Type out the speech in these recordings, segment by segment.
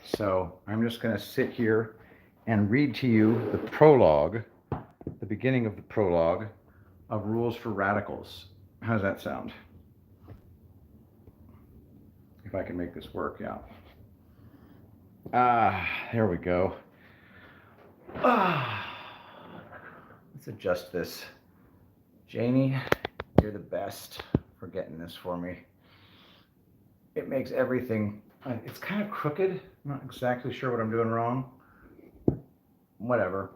So I'm just going to sit here and read to you the prologue, the beginning of the prologue of Rules for Radicals. How does that sound? If I can make this work, yeah. There we go. Ah, let's adjust this. Janie, you're the best for getting this for me. It makes everything, it's kind of crooked. I'm not exactly sure what I'm doing wrong. Whatever.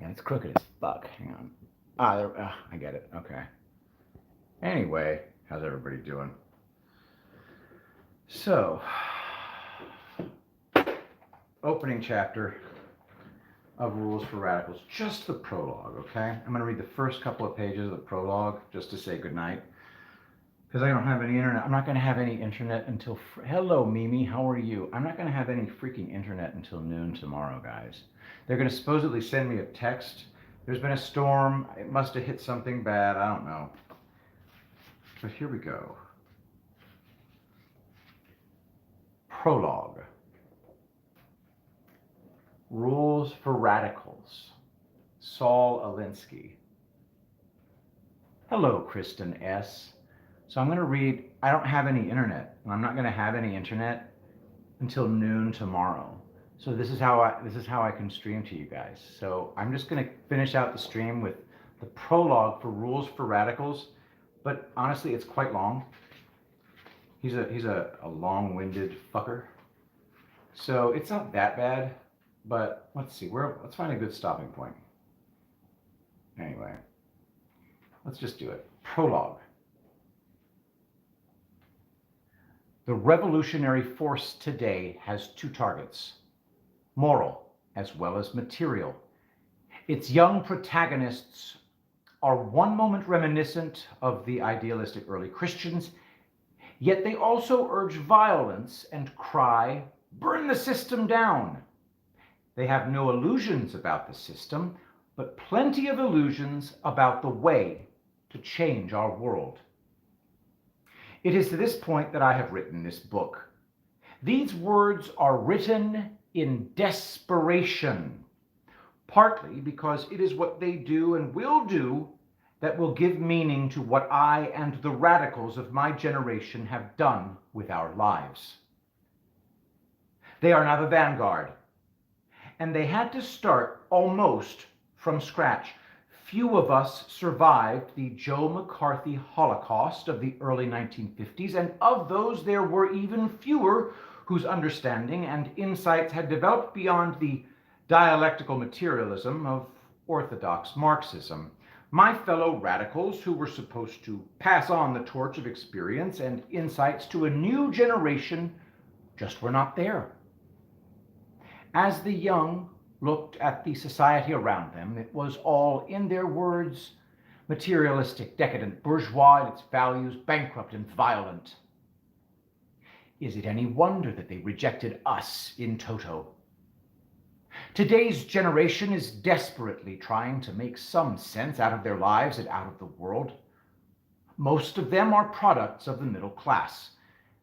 Yeah, it's crooked as fuck. Hang on. I get it. Okay. Anyway, how's everybody doing? So, opening chapter of Rules for Radicals, just the prologue, okay? I'm going to read the first couple of pages of the prologue just to say goodnight. Because I don't have any internet. I'm not going to have any internet until. Hello, Mimi. How are you? I'm not going to have any freaking internet until noon tomorrow, guys. They're going to supposedly send me a text. There's been a storm. It must have hit something bad. I don't know. But here we go. Prologue. Rules for Radicals. Saul Alinsky. Hello, Kristen S. So I'm going to read. I don't have any internet, and I'm not going to have any internet until noon tomorrow. So this is how I can stream to you guys. So I'm just going to finish out the stream with the prologue for Rules for Radicals, but honestly, it's quite long. He's a long-winded fucker. So it's not that bad, but let's see. Let's find a good stopping point. Anyway, let's just do it. Prologue. The revolutionary force today has two targets, moral as well as material. Its young protagonists are one moment reminiscent of the idealistic early Christians, yet they also urge violence and cry, "Burn the system down." They have no illusions about the system, but plenty of illusions about the way to change our world. It is to this point that I have written this book. These words are written in desperation, partly because it is what they do and will do that will give meaning to what I and the radicals of my generation have done with our lives. They are now the vanguard, and they had to start almost from scratch. Few of us survived the Joe McCarthy Holocaust of the early 1950s, and of those there were even fewer whose understanding and insights had developed beyond the dialectical materialism of orthodox Marxism. My fellow radicals, who were supposed to pass on the torch of experience and insights to a new generation, just were not there. As the young looked at the society around them, it was all, in their words, materialistic, decadent, bourgeois in its values, bankrupt and violent. Is it any wonder that they rejected us in toto? Today's generation is desperately trying to make some sense out of their lives and out of the world. Most of them are products of the middle class.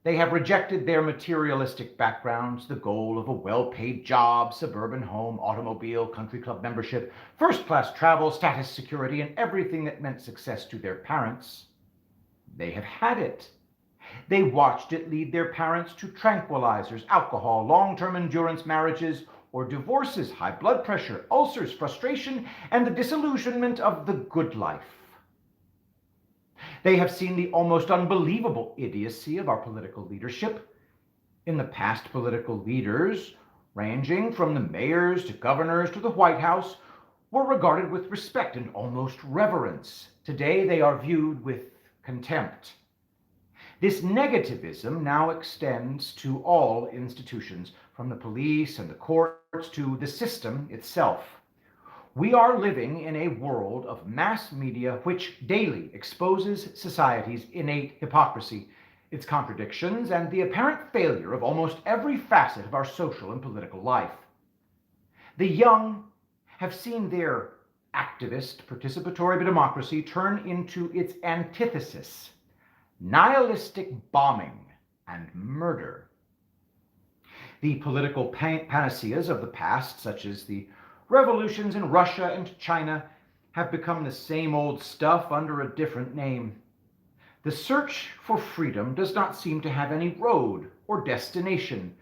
They have rejected their materialistic backgrounds, the goal of a well-paid job, suburban home, automobile, country club membership, first-class travel, status security, and everything that meant success to their parents. They have had it. They watched it lead their parents to tranquilizers, alcohol, long-term endurance marriages, or divorces, high blood pressure, ulcers, frustration, and the disillusionment of the good life. They have seen the almost unbelievable idiocy of our political leadership. In the past, political leaders, ranging from the mayors to governors to the White House, were regarded with respect and almost reverence. Today, they are viewed with contempt. This negativism now extends to all institutions, from the police and the courts to the system itself. We are living in a world of mass media which daily exposes society's innate hypocrisy, its contradictions, and the apparent failure of almost every facet of our social and political life. The young have seen their activist participatory democracy turn into its antithesis, nihilistic bombing and murder. The political panaceas of the past, such as the revolutions in Russia and China, have become the same old stuff under a different name. The search for freedom does not seem to have any road or destination.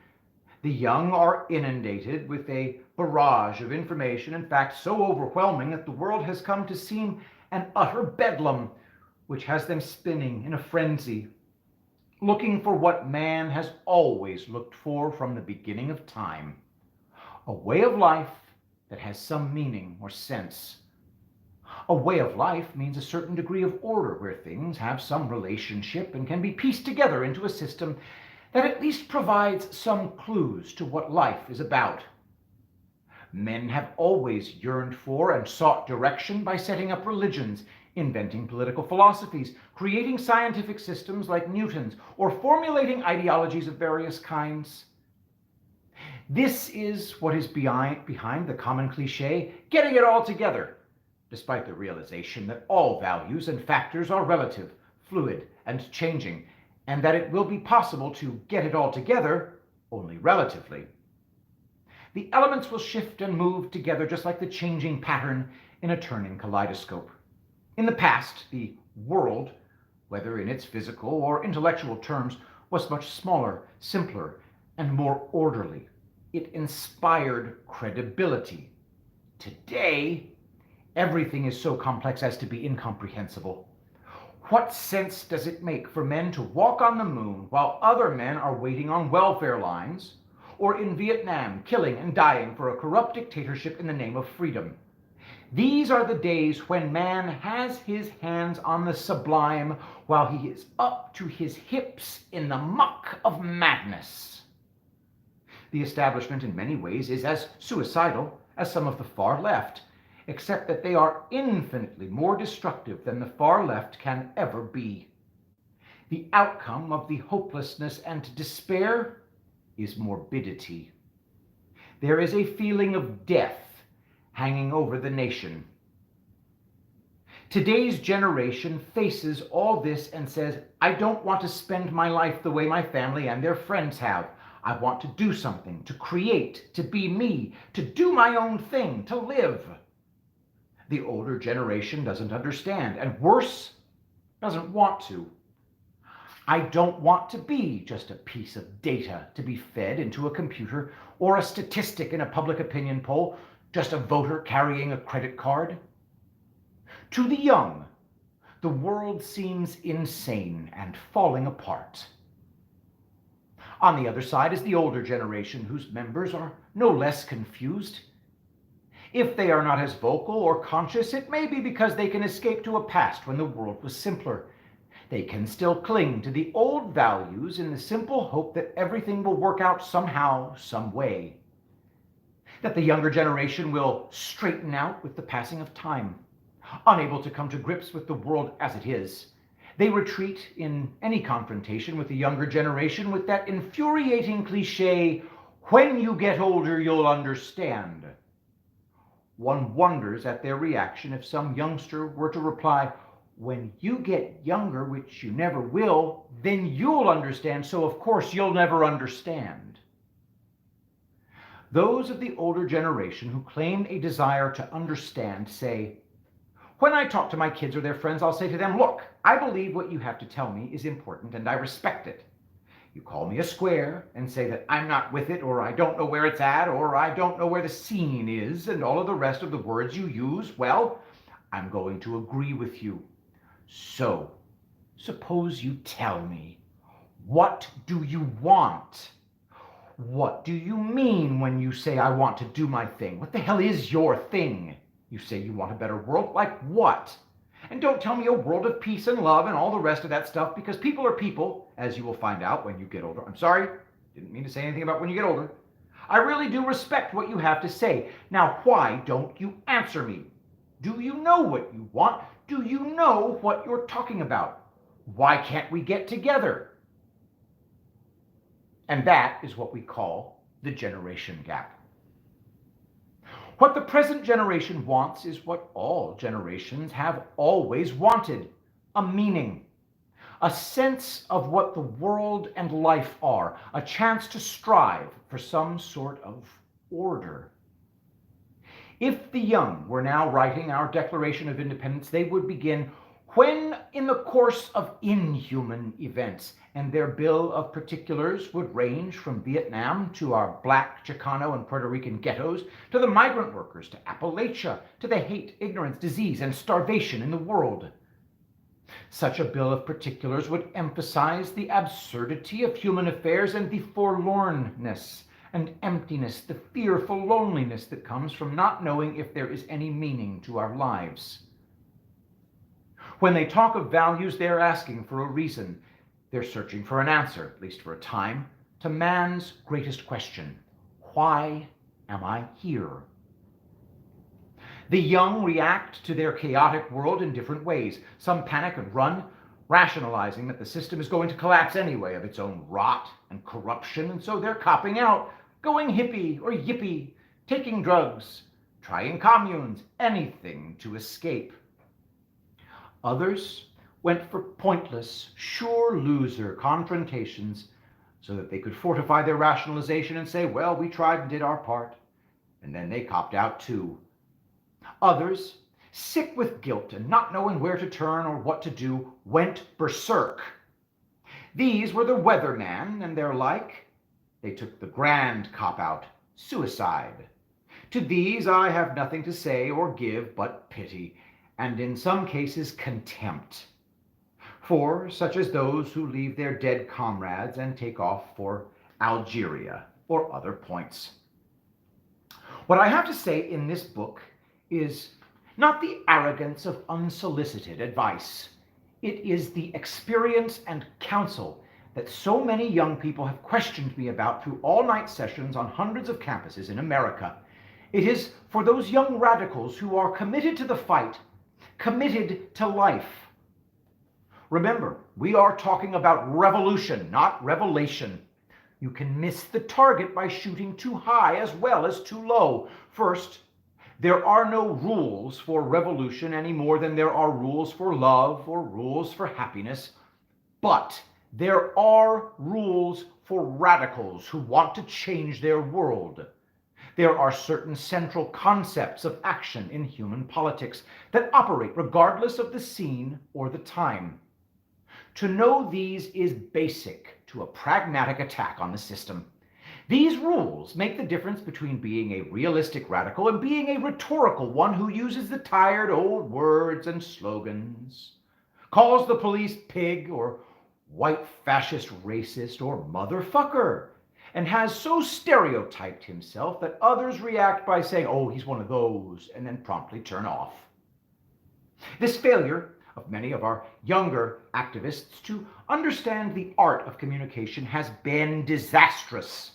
The young are inundated with a barrage of information, in fact, so overwhelming that the world has come to seem an utter bedlam, which has them spinning in a frenzy, looking for what man has always looked for from the beginning of time: a way of life that has some meaning or sense. A way of life means a certain degree of order where things have some relationship and can be pieced together into a system that at least provides some clues to what life is about. Men have always yearned for and sought direction by setting up religions, inventing political philosophies, creating scientific systems like Newton's, or formulating ideologies of various kinds. This is what is behind the common cliche, getting it all together, despite the realization that all values and factors are relative, fluid, and changing, and that it will be possible to get it all together only relatively. The elements will shift and move together just like the changing pattern in a turning kaleidoscope. In the past, the world, whether in its physical or intellectual terms, was much smaller, simpler, and more orderly. It inspired credibility. Today, everything is so complex as to be incomprehensible. What sense does it make for men to walk on the moon while other men are waiting on welfare lines, or in Vietnam killing and dying for a corrupt dictatorship in the name of freedom? These are the days when man has his hands on the sublime while he is up to his hips in the muck of madness. The establishment in many ways is as suicidal as some of the far left, except that they are infinitely more destructive than the far left can ever be. The outcome of the hopelessness and despair is morbidity. There is a feeling of death hanging over the nation. Today's generation faces all this and says, I don't want to spend my life the way my family and their friends have. I want to do something, to create, to be me, to do my own thing, to live. The older generation doesn't understand, and worse, doesn't want to. I don't want to be just a piece of data to be fed into a computer, or a statistic in a public opinion poll, just a voter carrying a credit card. To the young, the world seems insane and falling apart. On the other side is the older generation, whose members are no less confused. If they are not as vocal or conscious, it may be because they can escape to a past when the world was simpler. They can still cling to the old values in the simple hope that everything will work out somehow, some way. That the younger generation will straighten out with the passing of time. Unable to come to grips with the world as it is, they retreat in any confrontation with the younger generation with that infuriating cliche, when you get older, you'll understand. One wonders at their reaction if some youngster were to reply, when you get younger, which you never will, then you'll understand, so of course you'll never understand. Those of the older generation who claim a desire to understand say, when I talk to my kids or their friends, I'll say to them, look, I believe what you have to tell me is important and I respect it. You call me a square and say that I'm not with it, or I don't know where it's at, or I don't know where the scene is, and all of the rest of the words you use, well, I'm going to agree with you. So, suppose you tell me, what do you want? What do you mean when you say I want to do my thing? What the hell is your thing? You say you want a better world? Like what? And don't tell me a world of peace and love and all the rest of that stuff, because people are people, as you will find out when you get older. I'm sorry, didn't mean to say anything about when you get older. I really do respect what you have to say. Now, why don't you answer me? Do you know what you want? Do you know what you're talking about? Why can't we get together? And that is what we call the generation gap. What the present generation wants is what all generations have always wanted: a meaning. a sense of what the world and life are, a chance to strive for some sort of order. If the young were now writing our Declaration of Independence, they would begin, when in the course of inhuman events, and their bill of particulars would range from Vietnam to our black, Chicano, and Puerto Rican ghettos, to the migrant workers, to Appalachia, to the hate, ignorance, disease, and starvation in the world. Such a bill of particulars would emphasize the absurdity of human affairs and the forlornness and emptiness, the fearful loneliness that comes from not knowing if there is any meaning to our lives. When they talk of values, they're asking for a reason. They're searching for an answer, at least for a time, to man's greatest question: why am I here? The young react to their chaotic world in different ways. Some panic and run, rationalizing that the system is going to collapse anyway of its own rot and corruption, and so they're copping out, going hippie or yippie, taking drugs, trying communes, anything to escape. Others went for pointless, sure loser confrontations so that they could fortify their rationalization and say, well, we tried and did our part, and then they copped out too. Others, sick with guilt and not knowing where to turn or what to do, went berserk. These were the weatherman and their like. They took the grand cop-out, suicide. To these I have nothing to say or give but pity, and in some cases contempt, for such as those who leave their dead comrades and take off for Algeria or other points. What I have to say in this book is not the arrogance of unsolicited advice. It is the experience and counsel that so many young people have questioned me about through all-night sessions on hundreds of campuses in America. It is for those young radicals who are committed to the fight, committed to life. Remember, we are talking about revolution, not revelation. You can miss the target by shooting too high as well as too low. First, there are no rules for revolution any more than there are rules for love or rules for happiness. But there are rules for radicals who want to change their world. There are certain central concepts of action in human politics that operate regardless of the scene or the time. To know these is basic to a pragmatic attack on the system. These rules make the difference between being a realistic radical and being a rhetorical one who uses the tired old words and slogans, calls the police pig or white fascist racist or motherfucker, and has so stereotyped himself that others react by saying, oh, he's one of those, and then promptly turn off. This failure of many of our younger activists to understand the art of communication has been disastrous.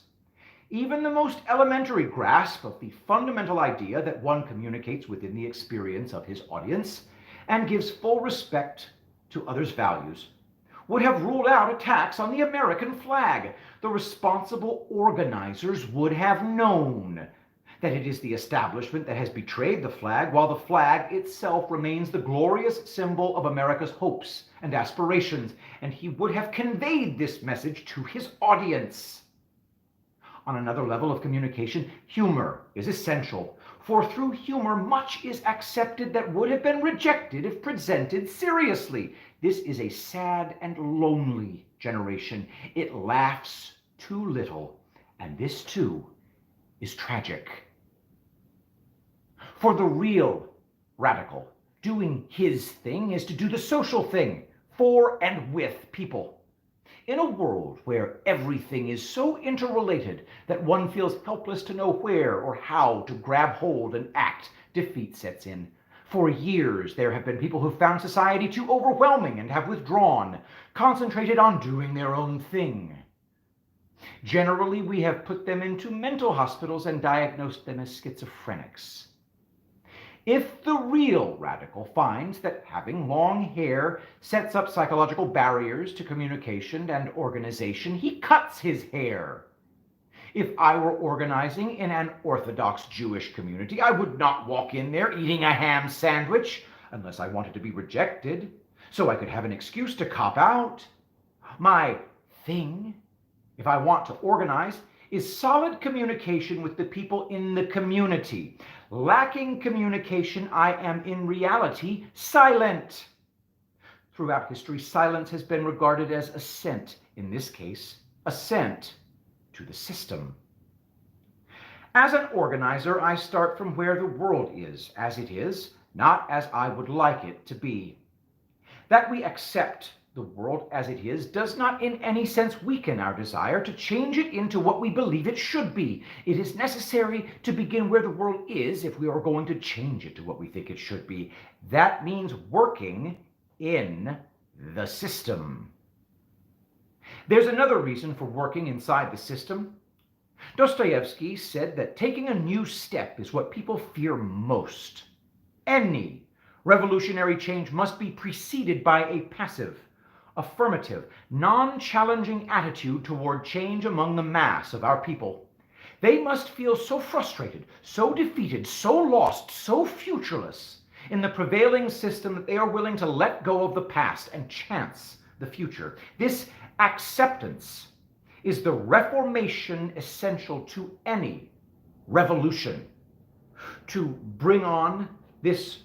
Even the most elementary grasp of the fundamental idea that one communicates within the experience of his audience and gives full respect to others' values would have ruled out attacks on the American flag. The responsible organizers would have known that it is the establishment that has betrayed the flag, while the flag itself remains the glorious symbol of America's hopes and aspirations, and he would have conveyed this message to his audience. On another level of communication, humor is essential, for through humor much is accepted that would have been rejected if presented seriously. This is a sad and lonely generation. It laughs too little, and this too is tragic. For the real radical, doing his thing is to do the social thing for and with people. In a world where everything is so interrelated that one feels helpless to know where or how to grab hold and act, defeat sets in. For years, there have been people who found society too overwhelming and have withdrawn, concentrated on doing their own thing. Generally, we have put them into mental hospitals and diagnosed them as schizophrenics. If the real radical finds that having long hair sets up psychological barriers to communication and organization, he cuts his hair. If I were organizing in an Orthodox Jewish community, I would not walk in there eating a ham sandwich unless I wanted to be rejected. so I could have an excuse to cop out. My thing, if I want to organize, is solid communication with the people in the community. Lacking communication, I am in reality silent. Throughout history, silence has been regarded as assent, in this case, assent to the system. As an organizer, I start from where the world is, as it is, not as I would like it to be. That we accept the world as it is does not in any sense weaken our desire to change it into what we believe it should be. It is necessary to begin where the world is if we are going to change it to what we think it should be. That means working in the system. There's another reason for working inside the system. Dostoevsky said that taking a new step is what people fear most. Any revolutionary change must be preceded by a passive, affirmative, non-challenging attitude toward change among the mass of our people. They must feel so frustrated, so defeated, so lost, so futureless in the prevailing system that they are willing to let go of the past and chance the future. This acceptance is the reformation essential to any revolution. To bring on this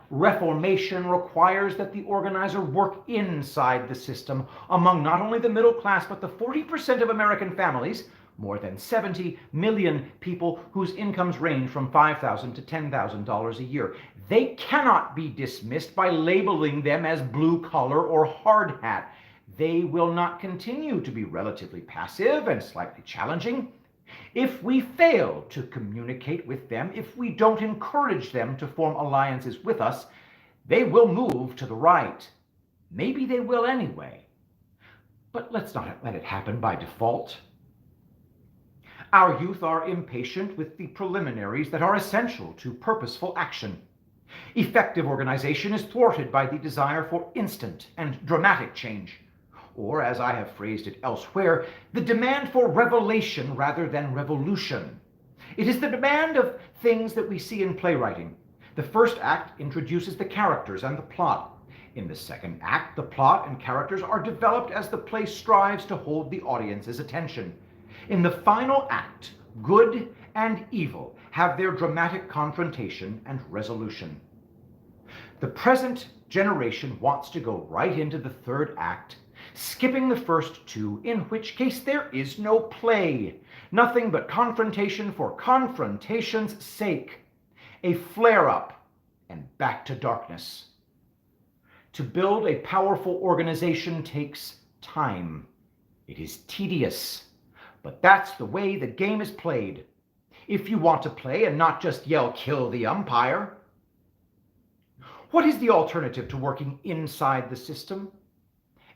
reformation requires that the organizer work inside the system among not only the middle class, but the 40% of American families, more than 70 million people whose incomes range from $5,000 to $10,000 a year. They cannot be dismissed by labeling them as blue collar or hard hat. They will not continue to be relatively passive and slightly challenging. If we fail to communicate with them, if we don't encourage them to form alliances with us, they will move to the right. Maybe they will anyway. But let's not let it happen by default. Our youth are impatient with the preliminaries that are essential to purposeful action. Effective organization is thwarted by the desire for instant and dramatic change. Or, as I have phrased it elsewhere, the demand for revelation rather than revolution. It is the demand of things that we see in playwriting. The first act introduces the characters and the plot. In the second act, the plot and characters are developed as the play strives to hold the audience's attention. In the final act, good and evil have their dramatic confrontation and resolution. The present generation wants to go right into the third act, skipping the first two, in which case there is no play, nothing but confrontation for confrontation's sake, a flare-up and back to darkness. To build a powerful organization takes time. It is tedious, but that's the way the game is played. If you want to play and not just yell, "Kill the umpire." What is the alternative to working inside the system?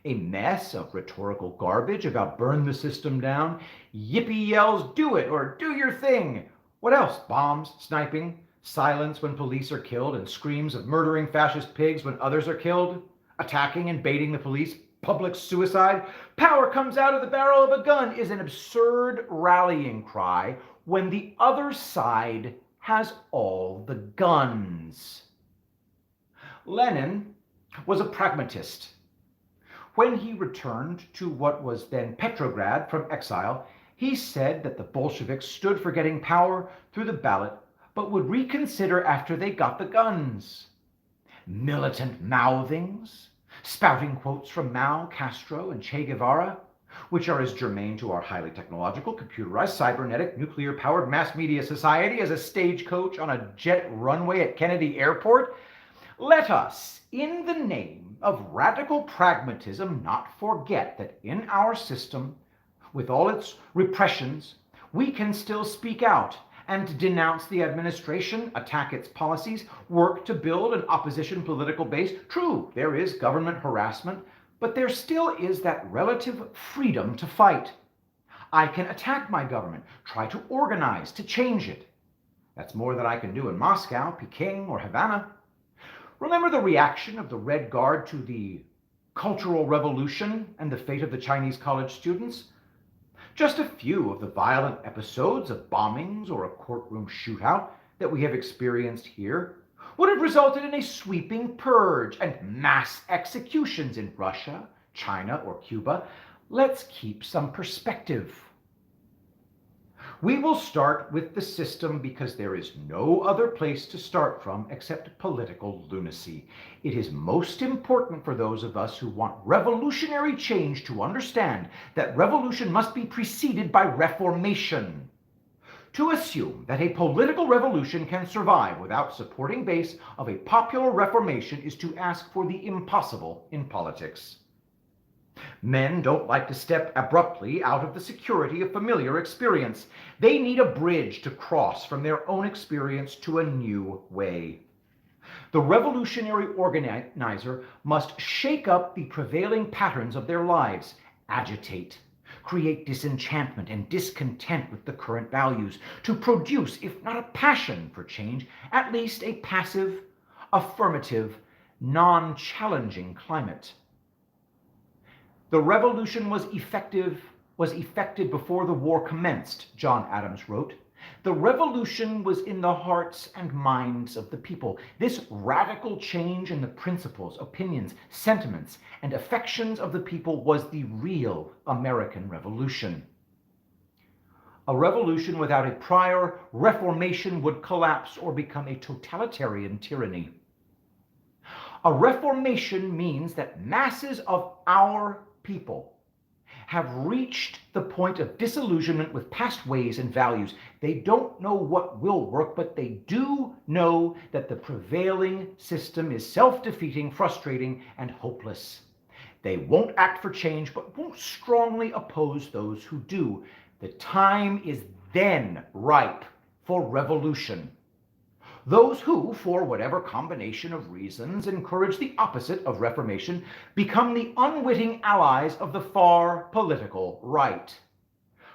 A mess of rhetorical garbage about burn the system down, yippee yells, "Do it," or "Do your thing." What else? Bombs, sniping, silence when police are killed, and screams of murdering fascist pigs when others are killed, attacking and baiting the police, public suicide. Power comes out of the barrel of a gun is an absurd rallying cry when the other side has all the guns. Lenin was a pragmatist. When he returned to what was then Petrograd from exile, he said that the Bolsheviks stood for getting power through the ballot, but would reconsider after they got the guns. Militant mouthings, spouting quotes from Mao, Castro, and Che Guevara, which are as germane to our highly technological, computerized, cybernetic, nuclear-powered mass media society as a stagecoach on a jet runway at Kennedy Airport. Let us, in the name of radical pragmatism, not forget that in our system, with all its repressions, we can still speak out and denounce the administration, attack its policies, work to build an opposition political base. True, there is government harassment, but there still is that relative freedom to fight. I can attack my government, try to organize, to change it. That's more than I can do in Moscow, Peking, or Havana. Remember the reaction of the Red Guard to the Cultural Revolution and the fate of the Chinese college students? Just a few of the violent episodes of bombings or a courtroom shootout that we have experienced here would have resulted in a sweeping purge and mass executions in Russia, China, or Cuba. Let's keep some perspective. We will start with the system because there is no other place to start from except political lunacy. It is most important for those of us who want revolutionary change to understand that revolution must be preceded by reformation. To assume that a political revolution can survive without supporting base of a popular reformation is to ask for the impossible in politics. Men don't like to step abruptly out of the security of familiar experience. They need a bridge to cross from their own experience to a new way. The revolutionary organizer must shake up the prevailing patterns of their lives, agitate, create disenchantment and discontent with the current values, to produce, if not a passion for change, at least a passive, affirmative, non-challenging climate. The revolution was effected before the war commenced, John Adams wrote. The revolution was in the hearts and minds of the people. This radical change in the principles, opinions, sentiments, and affections of the people was the real American Revolution. A revolution without a prior reformation would collapse or become a totalitarian tyranny. A reformation means that masses of our people have reached the point of disillusionment with past ways and values. They don't know what will work, but they do know that the prevailing system is self-defeating, frustrating, and hopeless. They won't act for change, but won't strongly oppose those who do. The time is then ripe for revolution. Those who, for whatever combination of reasons, encourage the opposite of reformation become the unwitting allies of the far political right.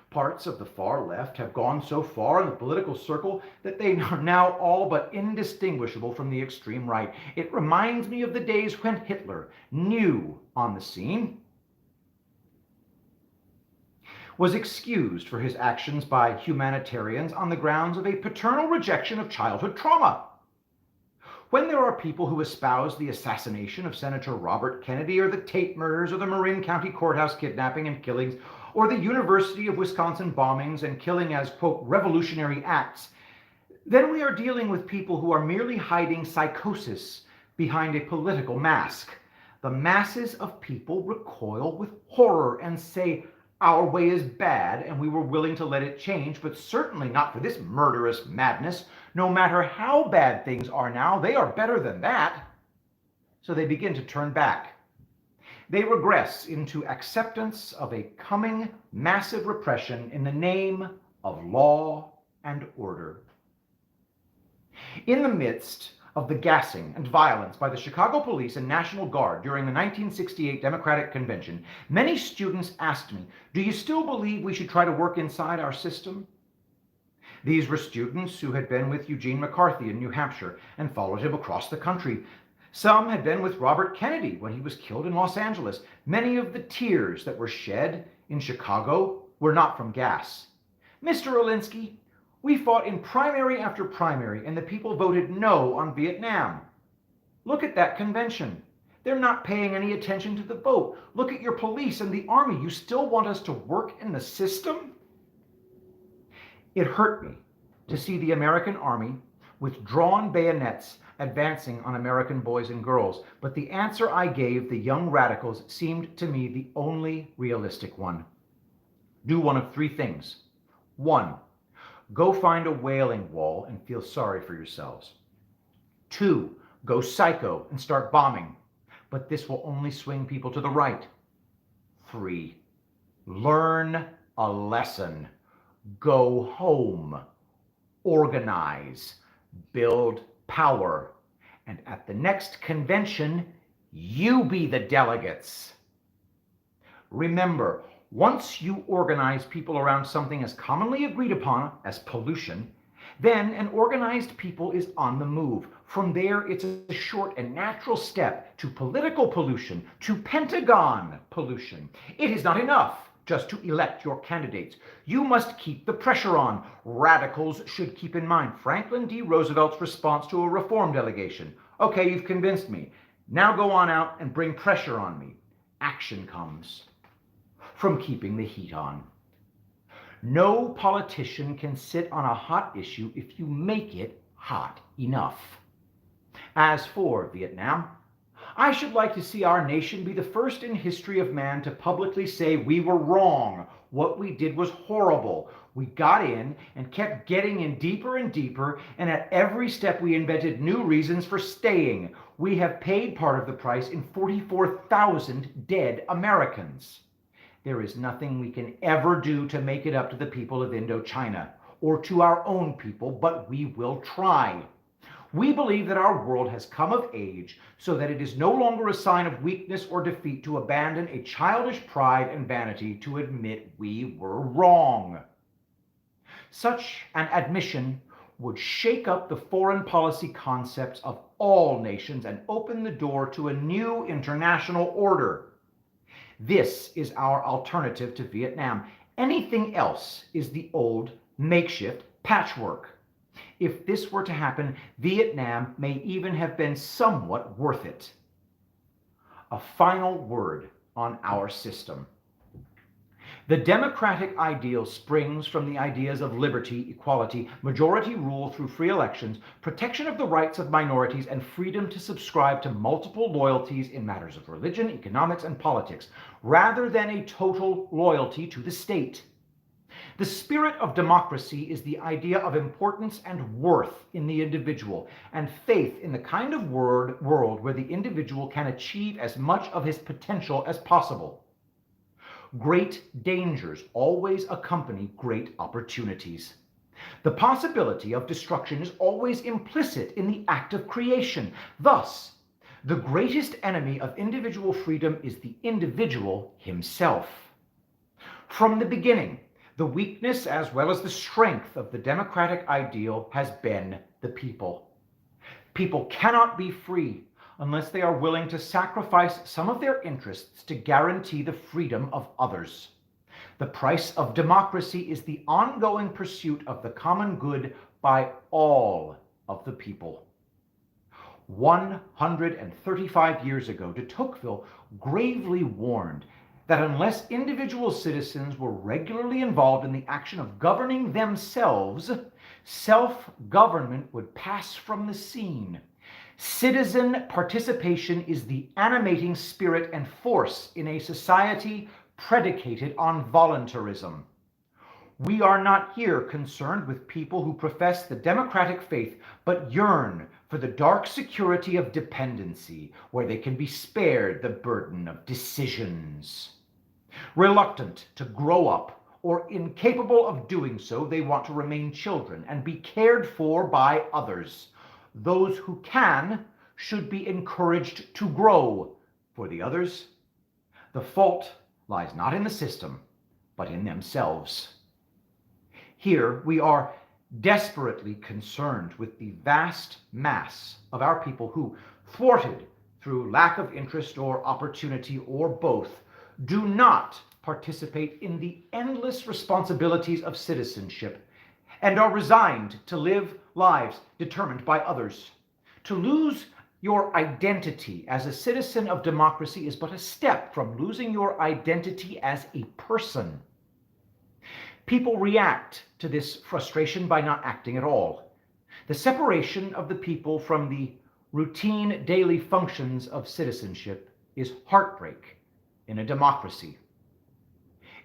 Parts of the far left have gone so far in the political circle that they are now all but indistinguishable from the extreme right. It reminds me of the days when Hitler, new on the scene, was excused for his actions by humanitarians on the grounds of a paternal rejection of childhood trauma. When there are people who espouse the assassination of Senator Robert Kennedy, or the Tate murders, or the Marin County Courthouse kidnapping and killings, or the University of Wisconsin bombings and killing as, quote, revolutionary acts, then we are dealing with people who are merely hiding psychosis behind a political mask. The masses of people recoil with horror and say, our way is bad, and we were willing to let it change, but certainly not for this murderous madness. No matter how bad things are now, they are better than that. So they begin to turn back. They regress into acceptance of a coming massive repression in the name of law and order. In the midst of the gassing and violence by the Chicago Police and National Guard during the 1968 Democratic Convention, many students asked me, do you still believe we should try to work inside our system? These were students who had been with Eugene McCarthy in New Hampshire and followed him across the country. Some had been with Robert Kennedy when he was killed in Los Angeles. Many of the tears that were shed in Chicago were not from gas. Mr. Alinsky, we fought in primary after primary, and the people voted no on Vietnam. Look at that convention. They're not paying any attention to the vote. Look at your police and the army. You still want us to work in the system? It hurt me to see the American army with drawn bayonets advancing on American boys and girls, but the answer I gave the young radicals seemed to me the only realistic one. Do one of three things. 1. Go find a wailing wall and feel sorry for yourselves. 2. Go psycho and start bombing, but this will only swing people to the right. 3. Learn a lesson. Go home. Organize. Build power. And at the next convention, you be the delegates. Remember, once you organize people around something as commonly agreed upon as pollution, then an organized people is on the move. From there, it's a short and natural step to political pollution, to Pentagon pollution. It is not enough just to elect your candidates. You must keep the pressure on. Radicals should keep in mind Franklin D. Roosevelt's response to a reform delegation. Okay, you've convinced me. Now go on out and bring pressure on me. Action comes from keeping the heat on. No politician can sit on a hot issue if you make it hot enough. As for Vietnam, I should like to see our nation be the first in history of man to publicly say we were wrong. What we did was horrible. We got in and kept getting in deeper and deeper, and at every step we invented new reasons for staying. We have paid part of the price in 44,000 dead Americans. There is nothing we can ever do to make it up to the people of Indochina or to our own people, but we will try. We believe that our world has come of age so that it is no longer a sign of weakness or defeat to abandon a childish pride and vanity to admit we were wrong. Such an admission would shake up the foreign policy concepts of all nations and open the door to a new international order. This is our alternative to Vietnam. Anything else is the old makeshift patchwork. If this were to happen, Vietnam may even have been somewhat worth it. A final word on our system. The democratic ideal springs from the ideas of liberty, equality, majority rule through free elections, protection of the rights of minorities, and freedom to subscribe to multiple loyalties in matters of religion, economics, and politics, rather than a total loyalty to the state. The spirit of democracy is the idea of importance and worth in the individual, and faith in the kind of world where the individual can achieve as much of his potential as possible. Great dangers always accompany great opportunities. The possibility of destruction is always implicit in the act of creation. Thus, the greatest enemy of individual freedom is the individual himself. From the beginning, the weakness as well as the strength of the democratic ideal has been the people. People cannot be free unless they are willing to sacrifice some of their interests to guarantee the freedom of others. The price of democracy is the ongoing pursuit of the common good by all of the people. 135 years ago, de Tocqueville gravely warned that unless individual citizens were regularly involved in the action of governing themselves, self-government would pass from the scene. Citizen participation is the animating spirit and force in a society predicated on voluntarism. We are not here concerned with people who profess the democratic faith, but yearn for the dark security of dependency, where they can be spared the burden of decisions. Reluctant to grow up or incapable of doing so, they want to remain children and be cared for by others. Those who can should be encouraged to grow. For the others, the fault lies not in the system, but in themselves. Here we are desperately concerned with the vast mass of our people who, thwarted through lack of interest or opportunity or both, do not participate in the endless responsibilities of citizenship and are resigned to live lives determined by others. To lose your identity as a citizen of democracy is but a step from losing your identity as a person. People react to this frustration by not acting at all. The separation of the people from the routine daily functions of citizenship is heartbreak in a democracy.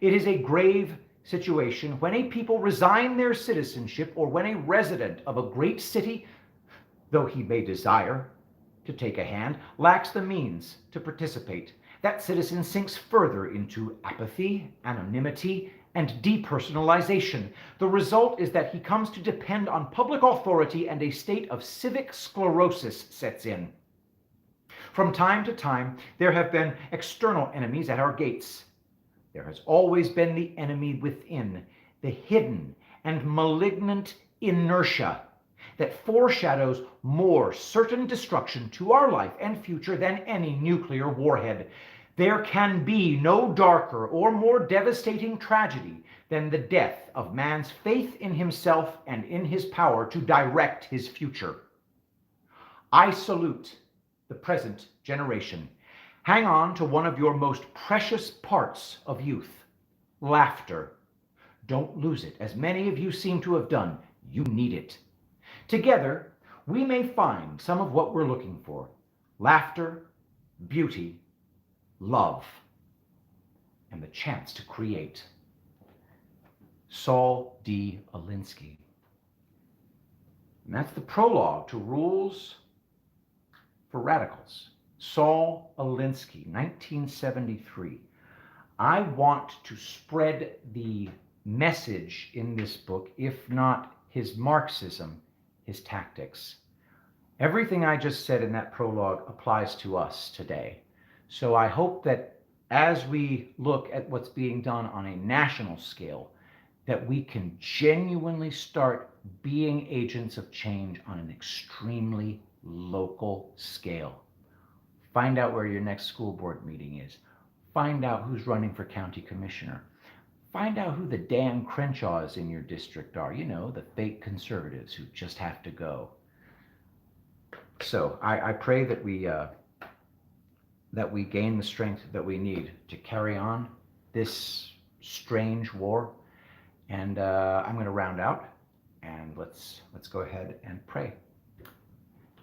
It is a grave situation when a people resign their citizenship, or when a resident of a great city, though he may desire to take a hand, lacks the means to participate. That citizen sinks further into apathy, anonymity, and depersonalization. The result is that he comes to depend on public authority, and a state of civic sclerosis sets in. From time to time, there have been external enemies at our gates. There has always been the enemy within, the hidden and malignant inertia that foreshadows more certain destruction to our life and future than any nuclear warhead. There can be no darker or more devastating tragedy than the death of man's faith in himself and in his power to direct his future. I salute the present generation. Hang on to one of your most precious parts of youth, laughter. Don't lose it, as many of you seem to have done. You need it. Together, we may find some of what we're looking for: laughter, beauty, love, and the chance to create. Saul D. Alinsky. And that's the prologue to Rules for Radicals. Saul Alinsky, 1973. I want to spread the message in this book, if not his Marxism, his tactics. Everything I just said in that prologue applies to us today. So I hope that as we look at what's being done on a national scale, that we can genuinely start being agents of change on an extremely local scale. Find out where your next school board meeting is. Find out who's running for county commissioner. Find out who the Dan Crenshaws in your district are. You know, the fake conservatives who just have to go. So I pray that we gain the strength that we need to carry on this strange war. And I'm going to round out, and let's go ahead and pray.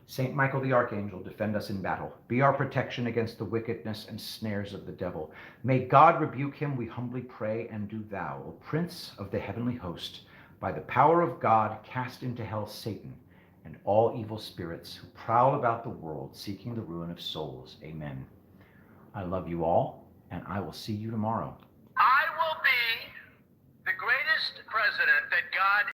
Saint Michael the Archangel, defend us in battle. Be our protection against the wickedness and snares of the devil. May God rebuke him, we humbly pray, and do thou, O Prince of the heavenly host, by the power of God, cast into hell Satan and all evil spirits who prowl about the world seeking the ruin of souls. Amen. I love you all, and I will see you tomorrow. I will be the greatest president that God